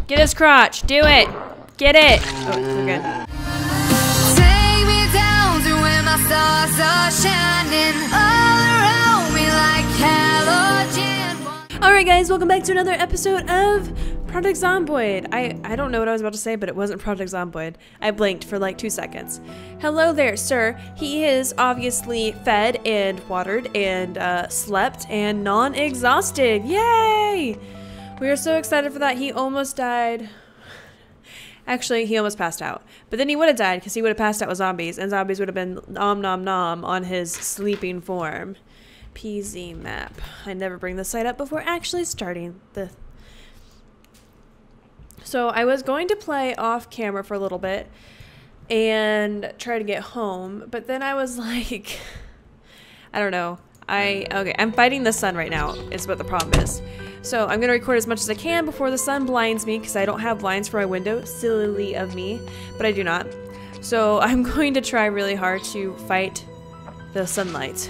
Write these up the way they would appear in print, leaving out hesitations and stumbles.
Get his crotch. Do it. Get it. Oh, we're good. Take me down to where my stars are shining all around me like halogen. Alright guys, welcome back to another episode of Project Zomboid. I don't know what I was about to say, but it wasn't Project Zomboid. I blinked for like 2 seconds. Hello there, sir. He is obviously fed and watered and slept and non-exhausted. Yay! We are so excited for that. He almost died. Actually, he almost passed out. But then he would have died because he would have passed out with zombies, and zombies would have been nom nom nom on his sleeping form. PZ map. I never bring the site up before actually starting the... So I was going to play off camera for a little bit and try to get home, but then I was like, I don't know. Okay, I'm fighting the sun right now is what the problem is. So I'm gonna record as much as I can before the sun blinds me because I don't have blinds for my window. Silly of me, but I do not. So I'm going to try really hard to fight the sunlight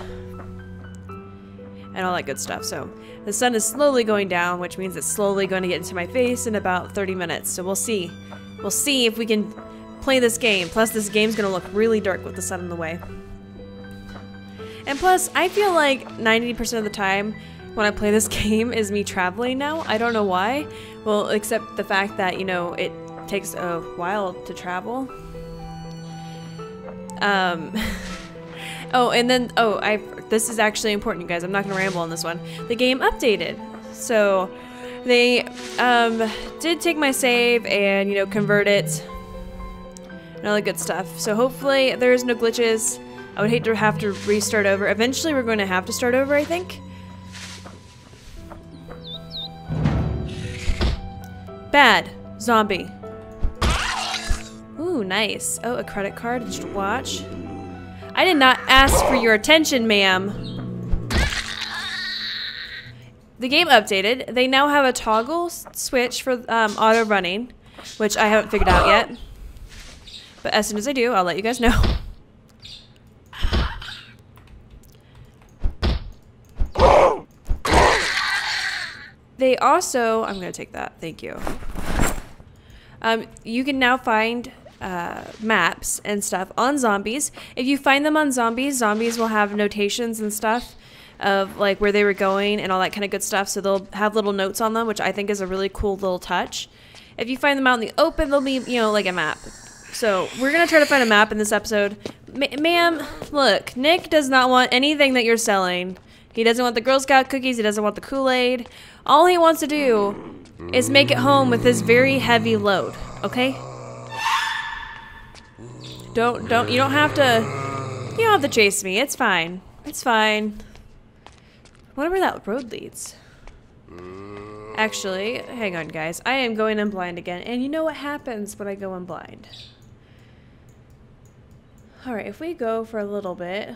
and all that good stuff. So the sun is slowly going down, which means it's slowly going to get into my face in about 30 minutes. So we'll see. We'll see if we can play this game. Plus, this game's going to look really dark with the sun in the way. And plus, I feel like 90% of the time when I play this game is me traveling now. I don't know why. Well, except the fact that, you know, it takes a while to travel. Oh, and then, this is actually important, you guys. I'm not going to ramble on this one. The game updated. So, they did take my save and, you know, convert it and all the good stuff. So, hopefully, there's no glitches. I would hate to have to restart over. Eventually, we're going to have to start over, I think. Bad. Zombie. Ooh, nice. Oh, a credit card. Just watch. I did not ask for your attention, ma'am. The game updated. They now have a toggle switch for auto running, which I haven't figured out yet. But as soon as I do, I'll let you guys know. They also, I'm gonna take that, thank you. You can now find maps and stuff on zombies. If you find them on zombies, zombies will have notations and stuff of like where they were going and all that kind of good stuff. So they'll have little notes on them, which I think is a really cool little touch. If you find them out in the open, they'll be, you know, like a map. So we're gonna try to find a map in this episode. Ma'am, look, Nick does not want anything that you're selling. He doesn't want the Girl Scout cookies. He doesn't want the Kool-Aid. All he wants to do is make it home with this very heavy load, okay? You don't have to chase me. It's fine. It's fine. Whatever that road leads. Actually, hang on, guys. I am going in blind again, and you know what happens when I go in blind. All right, if we go for a little bit.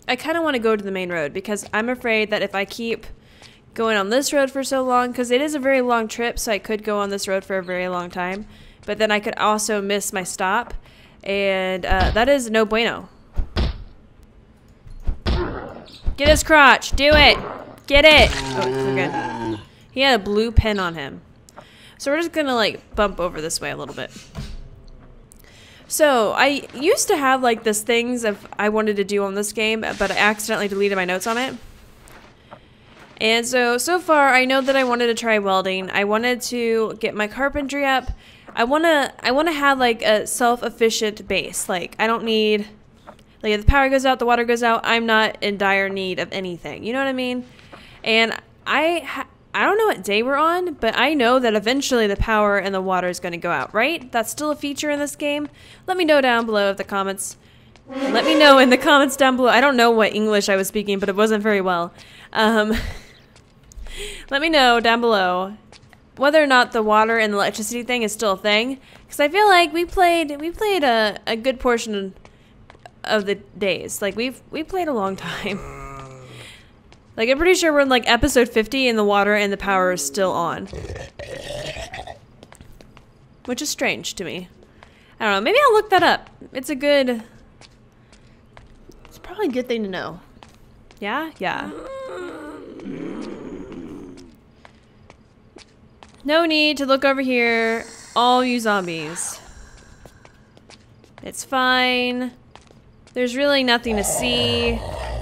I kind of want to go to the main road because I'm afraid that if I keep going on this road for so long, because it is a very long trip, so I could go on this road for a very long time, but then I could also miss my stop, and that is no bueno. Get his crotch. Do it. Get it. Oh, we're good. He had a blue pen on him. So we're just going to, like, bump over this way a little bit. So, I used to have, like, this things of I wanted to do on this game, but I accidentally deleted my notes on it. And so far, I know that I wanted to try welding. I wanted to get my carpentry up. I wanna have, like, a self-efficient base. Like, I don't need... Like, if the power goes out, the water goes out, I'm not in dire need of anything. You know what I mean? And I don't know what day we're on, but I know that eventually the power and the water is going to go out, right? That's still a feature in this game. Let me know down below in the comments. Let me know in the comments down below. I don't know what English I was speaking, but it wasn't very well. Let me know down below whether or not the water and the electricity thing is still a thing. Because I feel like we played a good portion of the days. Like, we played a long time. Like, I'm pretty sure we're in, like, episode 50 and the water and the power is still on. Which is strange to me. I don't know. Maybe I'll look that up. It's probably a good thing to know. Yeah? Yeah. No need to look over here, all you zombies. It's fine. There's really nothing to see.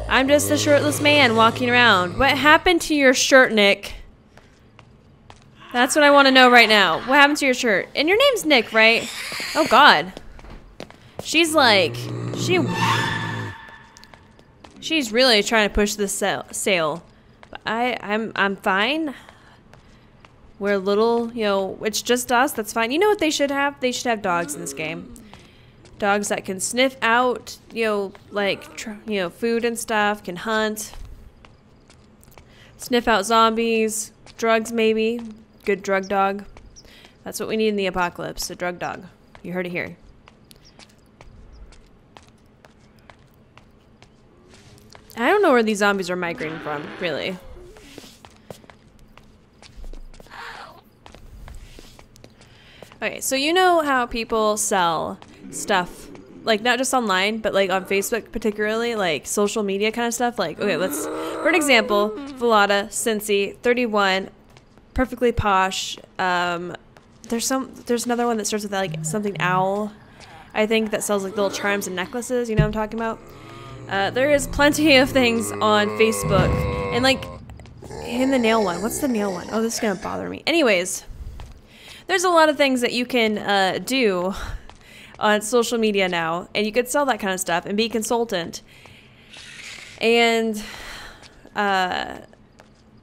I'm just a shirtless man walking around. What happened to your shirt, Nick? That's what I want to know right now. What happened to your shirt? And your name's Nick, right? Oh, God. She's like... She's really trying to push this sale. But I'm fine. We're a little, you know, it's just us. That's fine. You know what they should have? They should have dogs in this game. Dogs that can sniff out, you know, like, you know, food and stuff, can hunt. Sniff out zombies, drugs maybe. Good drug dog. That's what we need in the apocalypse, a drug dog. You heard it here. I don't know where these zombies are migrating from, really. Okay, so you know how people sell stuff, like not just online, but like on Facebook particularly, like social media kind of stuff. Like, okay, let's, for an example, Velada, Cincy, 31, Perfectly Posh. There's another one that starts with like something owl, I think, that sells like little charms and necklaces. You know what I'm talking about? There is plenty of things on Facebook, and like in the nail one. What's the nail one? Oh, this is gonna bother me. Anyways, there's a lot of things that you can do on social media now, and you could sell that kind of stuff and be a consultant. And where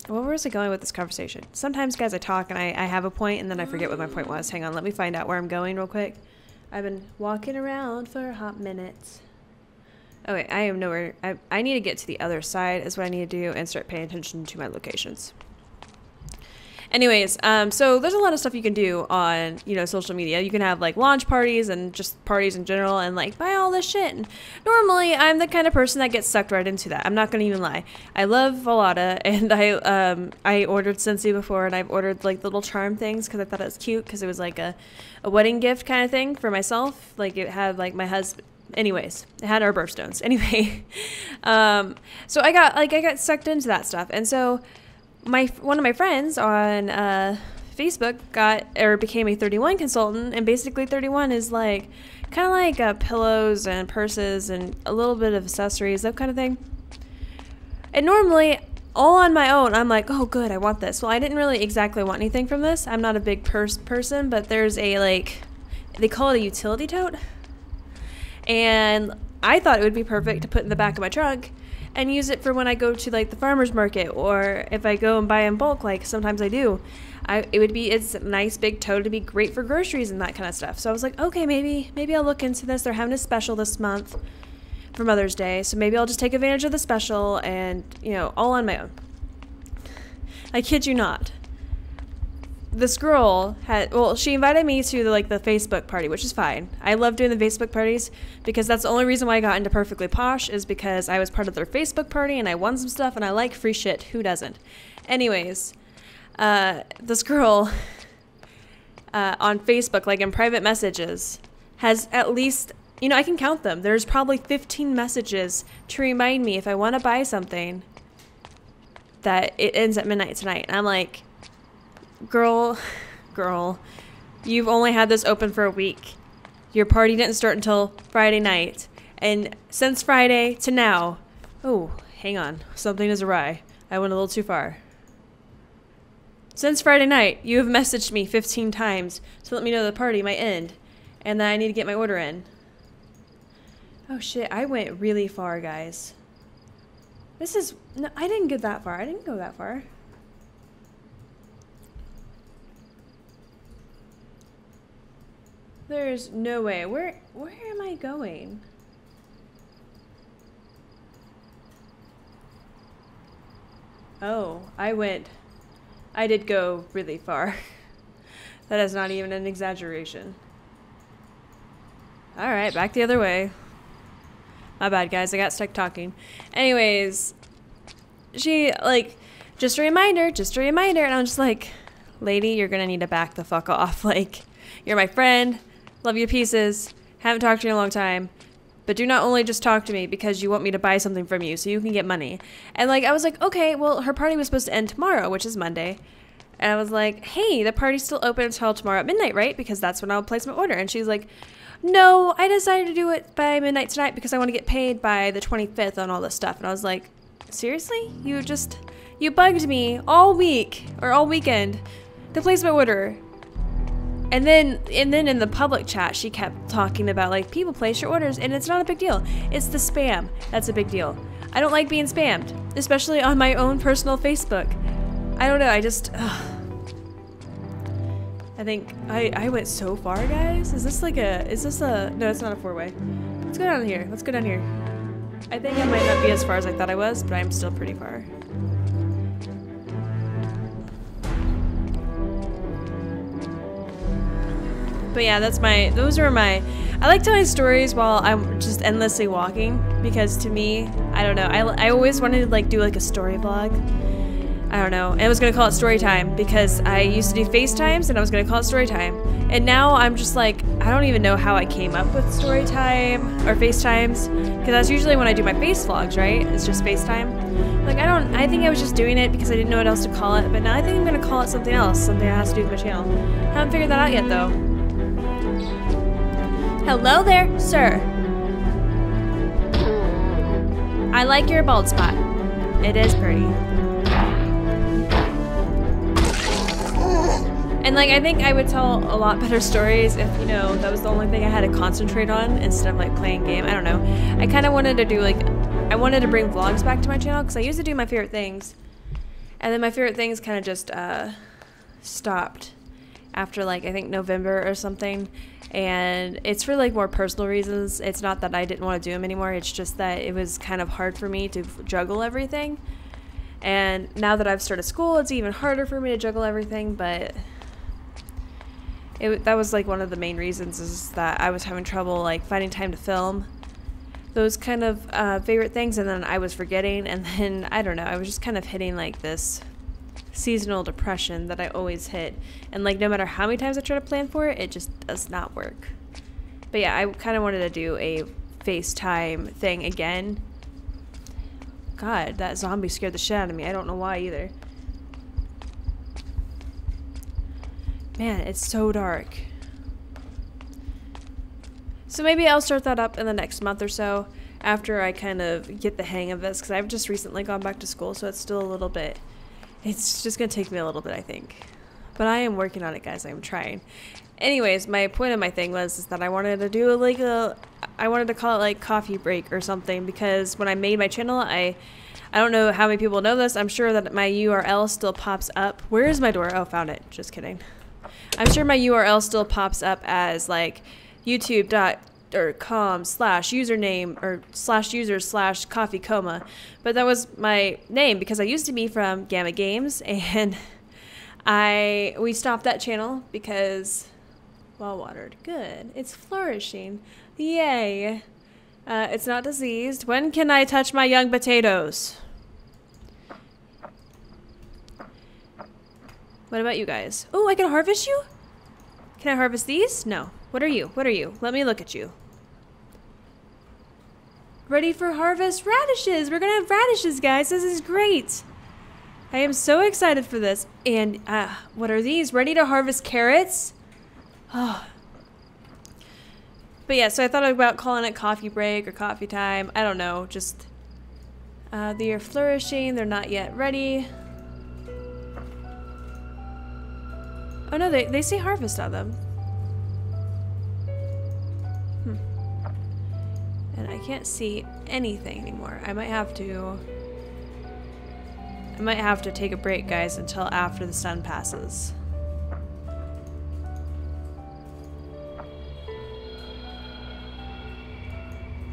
was I going with this conversation? Sometimes, guys, I talk and I have a point and then I forget what my point was. Hang on, let me find out where I'm going real quick. I've been walking around for a hot minute. Okay, I am nowhere. I need to get to the other side is what I need to do and start paying attention to my locations. Anyways, so there's a lot of stuff you can do on, you know, social media. You can have like launch parties and just parties in general and like buy all this shit. And normally I'm the kind of person that gets sucked right into that. I'm not going to even lie. I love Velada, and I ordered Cincy before, and I've ordered like little charm things because I thought it was cute because it was like a wedding gift kind of thing for myself. Like it had like my husband. Anyways, it had our birthstones. Anyway, so I got sucked into that stuff, and so one of my friends on Facebook became a 31 consultant, and basically 31 is like kind of like pillows and purses and a little bit of accessories, that kind of thing. And normally, all on my own, I'm like, oh good, I want this. Well, I didn't really exactly want anything from this. I'm not a big purse person, but there's a like, they call it a utility tote. And I thought it would be perfect to put in the back of my trunk and use it for when I go to like the farmer's market, or if I go and buy in bulk, like sometimes I do. It's a nice big tote to be great for groceries and that kind of stuff. So I was like, okay, maybe I'll look into this. They're having a special this month for Mother's Day, so maybe I'll just take advantage of the special and, you know, all on my own. I kid you not. This girl she invited me to the Facebook party, which is fine. I love doing the Facebook parties because that's the only reason why I got into Perfectly Posh, is because I was part of their Facebook party and I won some stuff and I like free shit. Who doesn't? Anyways, this girl on Facebook, like in private messages, has at least, you know, I can count them. There's probably 15 messages to remind me if I want to buy something that it ends at midnight tonight. And I'm like, Girl, you've only had this open for a week. Your party didn't start until Friday night. And since Friday to now, oh, hang on, something is awry. I went a little too far. Since Friday night, you have messaged me 15 times to let me know the party might end and that I need to get my order in. Oh shit, I went really far, guys. No, I didn't get that far. I didn't go that far. There's no way. Where am I going? Oh, I did go really far. That is not even an exaggeration. Alright, back the other way. My bad, guys. I got stuck talking. Anyways, she, like, just a reminder. And I'm just like, lady, you're gonna need to back the fuck off. Like, you're my friend. Love you to pieces. Haven't talked to you in a long time. but do not only just talk to me because you want me to buy something from you so you can get money. And like, I was like, okay, well, her party was supposed to end tomorrow, which is Monday. And I was like, hey, the party's still open until tomorrow at midnight, right? Because that's when I'll place my order. And she's like, no, I decided to do it by midnight tonight because I want to get paid by the 25th on all this stuff. And I was like, seriously? You bugged me all week or all weekend to place my order. And then in the public chat, she kept talking about like, people place your orders and it's not a big deal. It's the spam that's a big deal. I don't like being spammed, especially on my own personal Facebook. I don't know, I just, I think I went so far, guys. No, it's not a four-way. Let's go down here. Let's go down here. I think I might not be as far as I thought I was, but I'm still pretty far. But yeah, those are my, I like telling stories while I'm just endlessly walking, because to me, I don't know, I always wanted to like do like a story vlog. I don't know, and I was gonna call it story time because I used to do FaceTimes and I was gonna call it story time. And now I'm just like, I don't even know how I came up with story time or FaceTimes, because that's usually when I do my face vlogs, right? It's just FaceTime. Like I think I was just doing it because I didn't know what else to call it, but now I think I'm gonna call it something else, something that has to do with my channel. Haven't figured that out yet though. Hello there, sir. I like your bald spot. It is pretty. And like, I think I would tell a lot better stories if, you know, that was the only thing I had to concentrate on instead of like playing game. I don't know. I kind of wanted to do like, I wanted to bring vlogs back to my channel because I used to do my favorite things. And then my favorite things kind of just stopped after like, I think November or something. And it's for like more personal reasons. It's not that I didn't want to do them anymore. It's just that it was kind of hard for me to juggle everything. And now that I've started school, it's even harder for me to juggle everything, but that was like one of the main reasons, is that I was having trouble like finding time to film those kind of favorite things, and then I was forgetting, and then I don't know, I was just kind of hitting like this seasonal depression that I always hit, and like no matter how many times I try to plan for it, it just does not work. But yeah, I kind of wanted to do a FaceTime thing again. God, that zombie scared the shit out of me. I don't know why either. Man, it's so dark. So maybe I'll start that up in the next month or so after I kind of get the hang of this, because I've just recently gone back to school, so it's still a little bit, it's just going to take me a little bit, I think. But I am working on it, guys. I'm trying. Anyways, my point of my thing was is that I wanted to do like I wanted to call it like coffee break or something, because when I made my channel, I don't know how many people know this. I'm sure that my URL still pops up. Where is my door? Oh, found it. Just kidding. I'm sure my URL still pops up as like youtube.com/username or /user/coffee coma, but that was my name because I used to be from Gamma Games, and we stopped that channel because well watered. Good. It's flourishing. Yay. It's not diseased. When can I touch my young potatoes? What about you guys? Oh, I can harvest you? Can I harvest these? No. What are you? What are you? Let me look at you. Ready for harvest radishes. We're gonna have radishes, guys. This is great. I am so excited for this. And what are these? Ready to harvest carrots? Oh. But yeah, so I thought about calling it coffee break or coffee time. I don't know. Just they are flourishing. They're not yet ready. Oh no, they say harvest on them. And I can't see anything anymore. I might have to take a break, guys, until after the sun passes.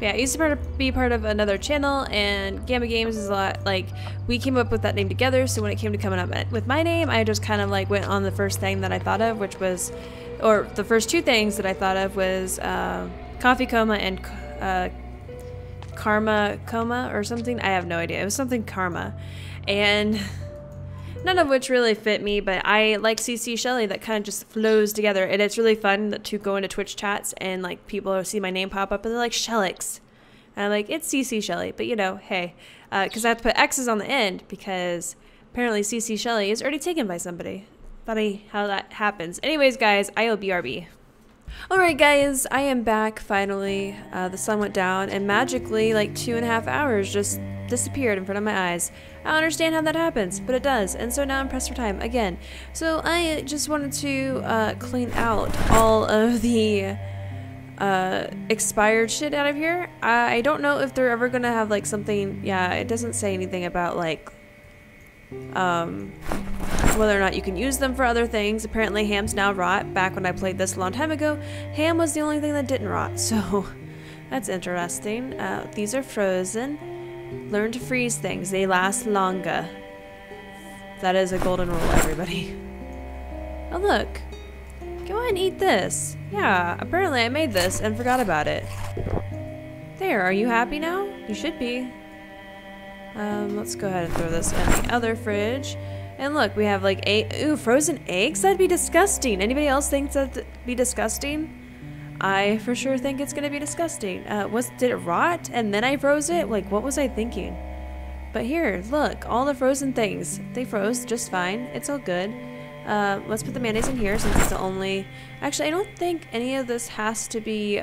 Yeah, I used to be part of another channel, and Gamma Games is a lot like, we came up with that name together, so when it came to coming up with my name, I just kind of like went on the first thing that I thought of, which was, or the first two things that I thought of was Coffee Coma and Karma Coma or something. I have no idea. It was something Karma, and none of which really fit me, but I like CC Shelly, that kind of just flows together, and it's really fun to go into Twitch chats and like people see my name pop up and they're like, Shellix. And I'm like, it's CC Shelly, but you know, hey, because I have to put X's on the end because apparently CC Shelly is already taken by somebody. Funny how that happens. Anyways, guys, IOBRB. Alright guys, I am back finally. The sun went down and magically like 2.5 hours just disappeared in front of my eyes. I don't understand how that happens, but it does. And so now I'm pressed for time again. So I just wanted to clean out all of the expired shit out of here. I don't know if they're ever gonna have like something, yeah, it doesn't say anything about like whether or not you can use them for other things. Apparently hams now rot. Back when I played this a long time ago, ham was the only thing that didn't rot, so that's interesting. These are frozen. Learn to freeze things, they last longer. That is a golden rule, everybody. Oh look, go ahead and eat this. Yeah, apparently I made this and forgot about it. There, are you happy now? You should be. Let's go ahead and throw this in the other fridge. And look, we have like frozen eggs? That'd be disgusting. Anybody else think that'd be disgusting? I for sure think it's gonna be disgusting. Did it rot and then I froze it? Like, what was I thinking? But here, look, all the frozen things. They froze just fine. It's all good. Let's put the mayonnaise in here since it's the only... Actually, I don't think any of this has to be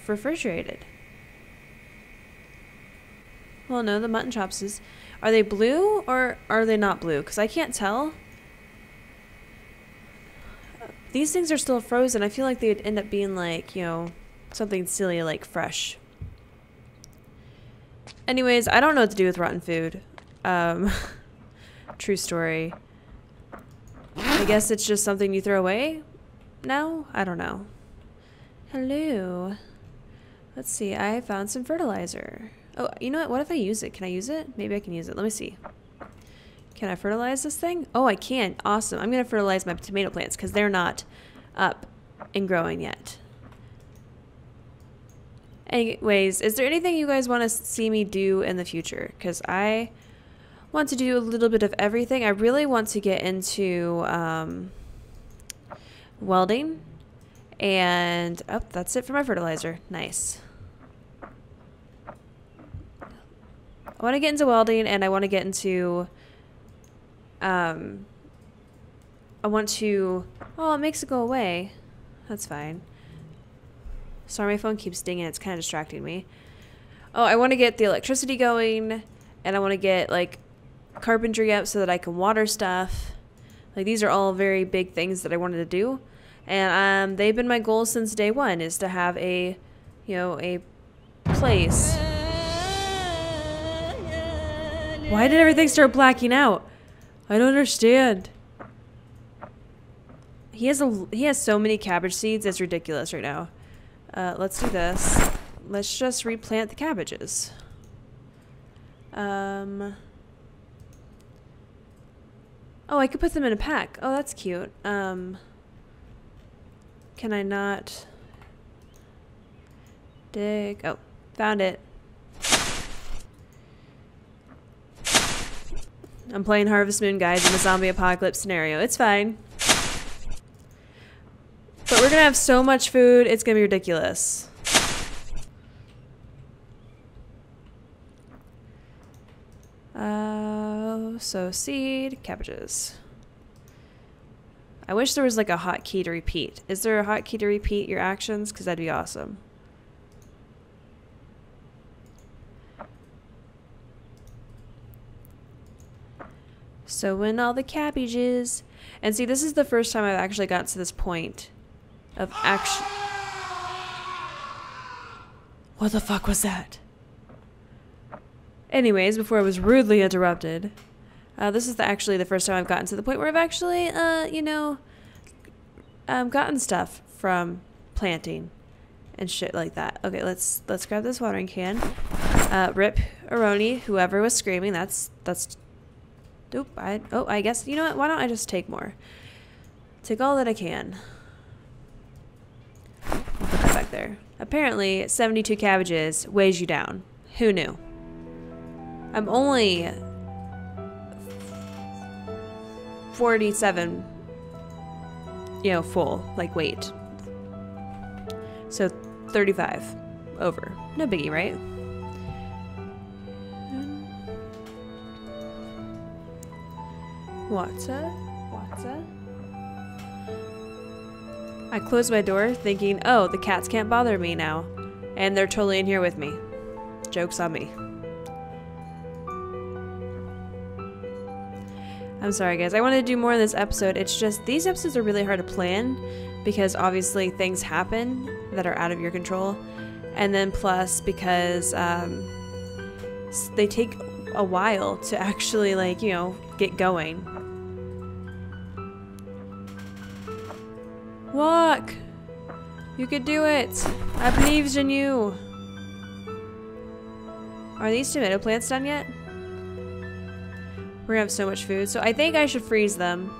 refrigerated. Well, no, the mutton chops is... Are they blue or are they not blue? Because I can't tell. These things are still frozen. I feel like they'd end up being like, you know, something silly like fresh. Anyways, I don't know what to do with rotten food. True story. I guess it's just something you throw away now? I don't know. Hello. Let's see. I found some fertilizer. Oh, you know what? What if I use it? Can I use it? Maybe I can use it. Let me see. Can I fertilize this thing? Oh, I can. Awesome. I'm going to fertilize my tomato plants because they're not up and growing yet. Anyways, is there anything you guys want to see me do in the future? Because I want to do a little bit of everything. I really want to get into welding. And, oh, that's it for my fertilizer. Nice. I want to get into welding, and I want to get into, I want to, oh, it makes it go away. That's fine. Sorry, my phone keeps dinging. It's kind of distracting me. Oh, I want to get the electricity going, and I want to get, like, carpentry up so that I can water stuff. Like, these are all very big things that I wanted to do. And, they've been my goal since day one, is to have a, you know, a place. Why did everything start blacking out? I don't understand. He has so many cabbage seeds, it's ridiculous right now. Let's do this. Let's just replant the cabbages. Oh, I could put them in a pack. Oh, that's cute. Can I not dig? Oh, found it. I'm playing Harvest Moon, guys, in a zombie apocalypse scenario. It's fine. But we're gonna have so much food, it's gonna be ridiculous. So seed, cabbages. I wish there was like a hotkey to repeat. Is there a hotkey to repeat your actions? Because that'd be awesome. So in all the cabbages. And see, this is the first time I've actually got to this point of action. What the fuck was that? Anyways, before I was rudely interrupted, this is actually the first time I've gotten to the point where I've actually, you know, gotten stuff from planting and shit like that. Okay, let's grab this watering can. Rip Aroni, whoever was screaming. That's. Oop, I guess, you know what? Why don't I just take more? Take all that I can. I'll put that back there. Apparently, 72 cabbages weighs you down. Who knew? I'm only 47, you know, full, like weight. So 35 over. No biggie, right? What's up? What's up? I closed my door thinking, oh, the cats can't bother me now. And they're totally in here with me. Joke's on me. I'm sorry guys, I wanted to do more in this episode. It's just, these episodes are really hard to plan because obviously things happen that are out of your control. And then plus because they take a while to actually, like, you know, get going. Walk! You could do it! I believe in you! Are these tomato plants done yet? We're gonna have so much food, so I think I should freeze them.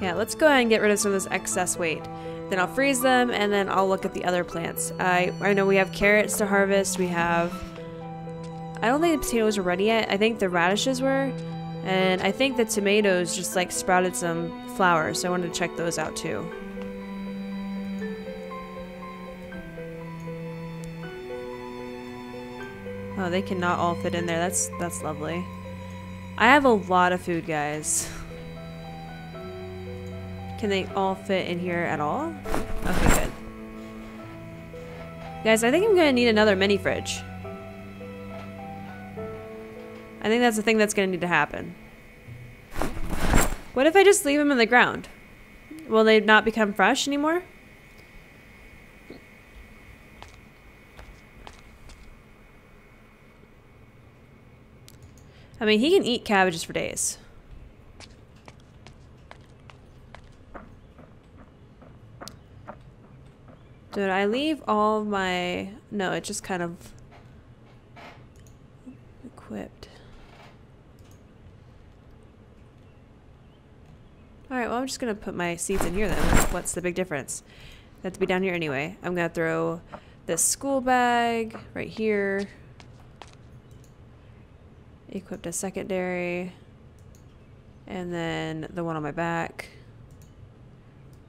Yeah, let's go ahead and get rid of some of this excess weight. Then I'll freeze them, and then I'll look at the other plants. I know we have carrots to harvest, we have... I don't think the potatoes are ready yet. I think the radishes were. And I think the tomatoes just like sprouted some flowers, so I wanted to check those out too. Oh, they cannot all fit in there. That's lovely. I have a lot of food, guys. Can they all fit in here at all? Okay, good. Guys, I think I'm gonna need another mini fridge. I think that's the thing that's gonna need to happen. What if I just leave them in the ground? Will they not become fresh anymore? I mean, he can eat cabbages for days. Did I leave all my... No, it just kind of... equipped. Alright, well I'm just gonna put my seeds in here then. What's the big difference? They have to be down here anyway. I'm gonna throw this school bag right here. Equipped a secondary. And then the one on my back.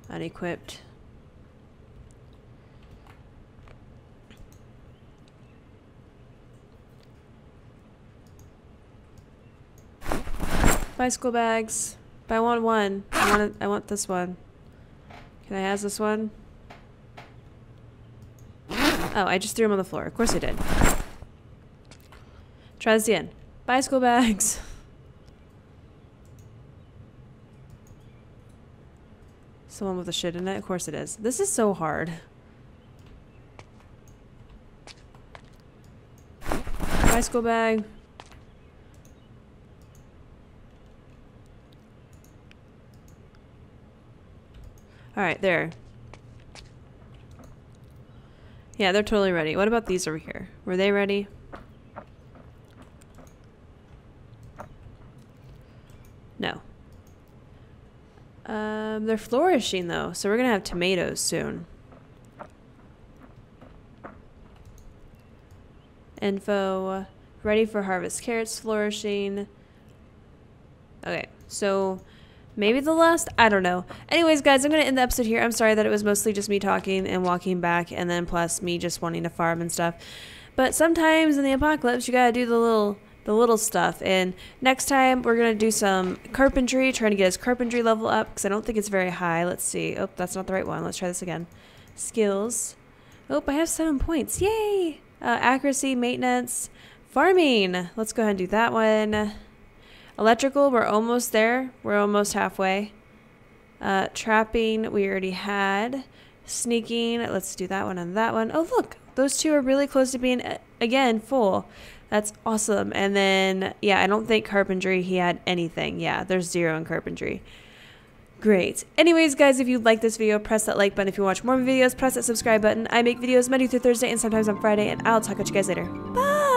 Unequipped. Buy school bags. But I want one. I want this one. Can I have this one? Oh, I just threw them on the floor. Of course I did. Try this again. Buy school bags. Someone with a shit in it? Of course it is. This is so hard. Buy school bag. Alright, there. Yeah, they're totally ready. What about these over here? Were they ready? No. They're flourishing though, so we're gonna have tomatoes soon. Info. Ready for harvest. Carrots flourishing. Okay, so... maybe the last? I don't know. Anyways, guys, I'm going to end the episode here. I'm sorry that it was mostly just me talking and walking back, and then plus me just wanting to farm and stuff. But sometimes in the apocalypse, you got to do the little stuff. And next time, we're going to do some carpentry, trying to get his carpentry level up, because I don't think it's very high. Let's see. Oh, that's not the right one. Let's try this again. Skills. Oh, I have 7 points. Yay! Accuracy, maintenance, farming. Let's go ahead and do that one. Electrical, we're almost there. We're almost halfway. Trapping, we already had. Sneaking, let's do that one and that one. Oh, look, those two are really close to being, again, full. That's awesome. And then, yeah, I don't think carpentry, he had anything. Yeah, there's 0 in carpentry. Great. Anyways, guys, if you like this video, press that like button. If you watch more videos, press that subscribe button. I make videos Monday through Thursday and sometimes on Friday, and I'll talk to you guys later. Bye!